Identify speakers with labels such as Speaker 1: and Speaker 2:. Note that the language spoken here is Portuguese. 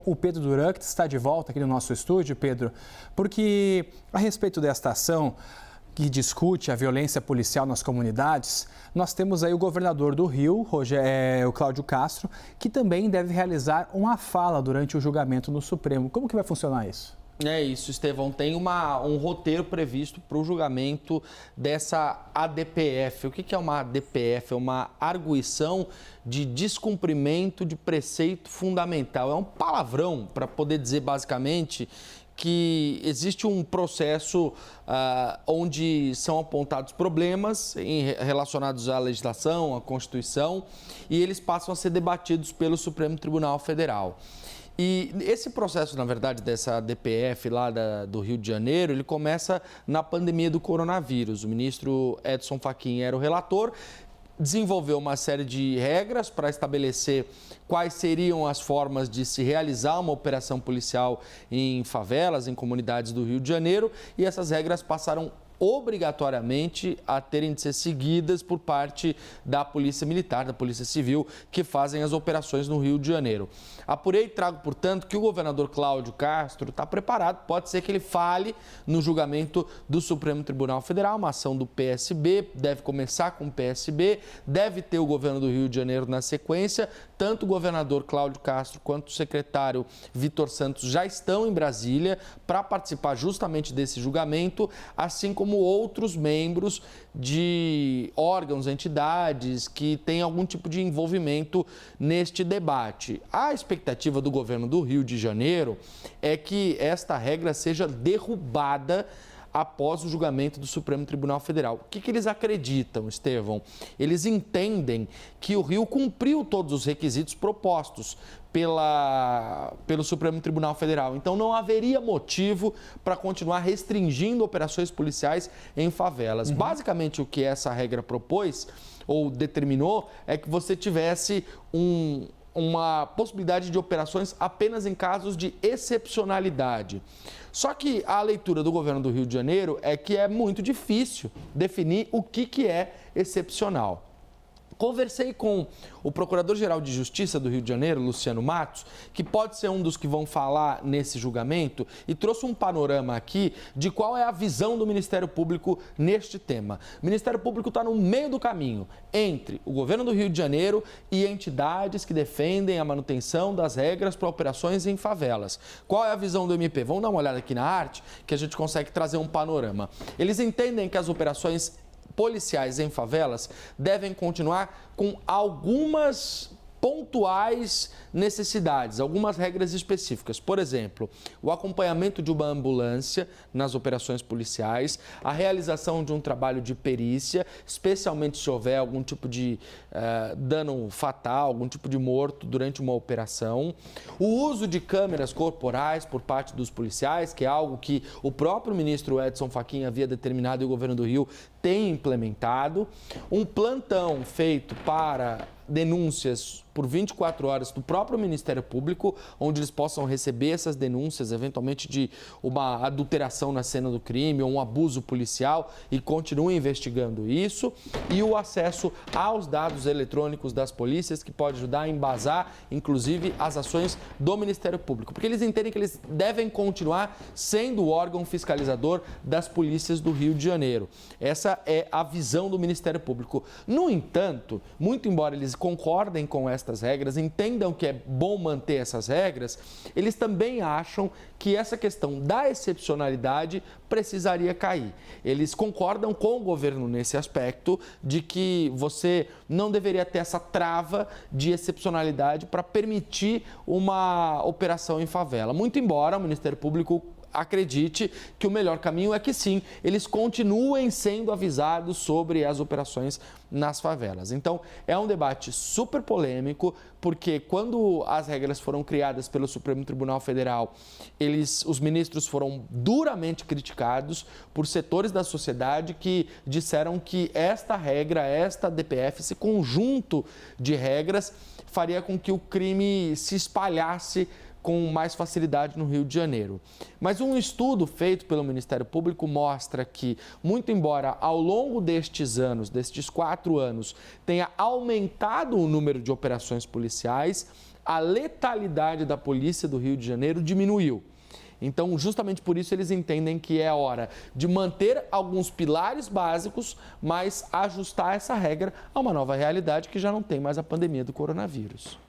Speaker 1: O Pedro Duran, que está de volta aqui no nosso estúdio, Pedro, porque a respeito desta ação que discute a violência policial nas comunidades, nós temos aí o governador do Rio, o Cláudio Castro, que também deve realizar uma fala durante o julgamento no Supremo. Como que vai funcionar isso?
Speaker 2: É isso, Estevão. Tem um roteiro previsto para o julgamento dessa ADPF. O que é uma ADPF? É uma arguição de descumprimento de preceito fundamental. É um palavrão para poder dizer basicamente que existe um processo onde são apontados problemas relacionados à legislação, à Constituição, e eles passam a ser debatidos pelo Supremo Tribunal Federal. E esse processo, na verdade, dessa DPF lá do Rio de Janeiro, ele começa na pandemia do coronavírus. O ministro Edson Fachin era o relator, desenvolveu uma série de regras para estabelecer quais seriam as formas de se realizar uma operação policial em favelas, em comunidades do Rio de Janeiro, e essas regras passaram obrigatoriamente a terem de ser seguidas por parte da Polícia Militar, da Polícia Civil, que fazem as operações no Rio de Janeiro. Apurei e trago, portanto, que o governador Cláudio Castro está preparado, pode ser que ele fale no julgamento do Supremo Tribunal Federal, uma ação do PSB, deve começar com o PSB, deve ter o governo do Rio de Janeiro na sequência. Tanto o governador Cláudio Castro quanto o secretário Vitor Santos já estão em Brasília para participar justamente desse julgamento, assim como outros membros de órgãos, entidades que têm algum tipo de envolvimento neste debate. A expectativa do governo do Rio de Janeiro é que esta regra seja derrubada após o julgamento do Supremo Tribunal Federal. O que eles acreditam, Estevão? Eles entendem que o Rio cumpriu todos os requisitos propostos pelo Supremo Tribunal Federal. Então, não haveria motivo para continuar restringindo operações policiais em favelas. Basicamente, o que essa regra propôs ou determinou é que você tivesse uma possibilidade de operações apenas em casos de excepcionalidade. Só que a leitura do governo do Rio de Janeiro é que é muito difícil definir o que é excepcional. Conversei com o Procurador-Geral de Justiça do Rio de Janeiro, Luciano Matos, que pode ser um dos que vão falar nesse julgamento, e trouxe um panorama aqui de qual é a visão do Ministério Público neste tema. O Ministério Público está no meio do caminho entre o governo do Rio de Janeiro e entidades que defendem a manutenção das regras para operações em favelas. Qual é a visão do MP? Vamos dar uma olhada aqui na arte, que a gente consegue trazer um panorama. Eles entendem que as operações policiais em favelas devem continuar com algumas pontuais necessidades, algumas regras específicas. Por exemplo, o acompanhamento de uma ambulância nas operações policiais, a realização de um trabalho de perícia, especialmente se houver algum tipo de dano fatal, algum tipo de morto durante uma operação, o uso de câmeras corporais por parte dos policiais, que é algo que o próprio ministro Edson Fachin havia determinado e o governo do Rio tem implementado, um plantão feito para denúncias por 24 horas do próprio Ministério Público, onde eles possam receber essas denúncias, eventualmente de uma adulteração na cena do crime ou um abuso policial, e continuem investigando isso, e o acesso aos dados eletrônicos das polícias, que pode ajudar a embasar, inclusive, as ações do Ministério Público, porque eles entendem que eles devem continuar sendo o órgão fiscalizador das polícias do Rio de Janeiro. Essa é a visão do Ministério Público. No entanto, muito embora eles concordem com estas regras, entendam que é bom manter essas regras, eles também acham que essa questão da excepcionalidade precisaria cair. Eles concordam com o governo nesse aspecto de que você não deveria ter essa trava de excepcionalidade para permitir uma operação em favela. Muito embora o Ministério Público acredite que o melhor caminho é que sim, eles continuem sendo avisados sobre as operações nas favelas. Então, é um debate super polêmico, porque quando as regras foram criadas pelo Supremo Tribunal Federal, os ministros foram duramente criticados por setores da sociedade que disseram que esta regra, esta DPF, esse conjunto de regras, faria com que o crime se espalhasse com mais facilidade no Rio de Janeiro. Mas um estudo feito pelo Ministério Público mostra que, muito embora ao longo destes anos, destes 4 anos, tenha aumentado o número de operações policiais, a letalidade da polícia do Rio de Janeiro diminuiu. Então, justamente por isso, eles entendem que é hora de manter alguns pilares básicos, mas ajustar essa regra a uma nova realidade que já não tem mais a pandemia do coronavírus.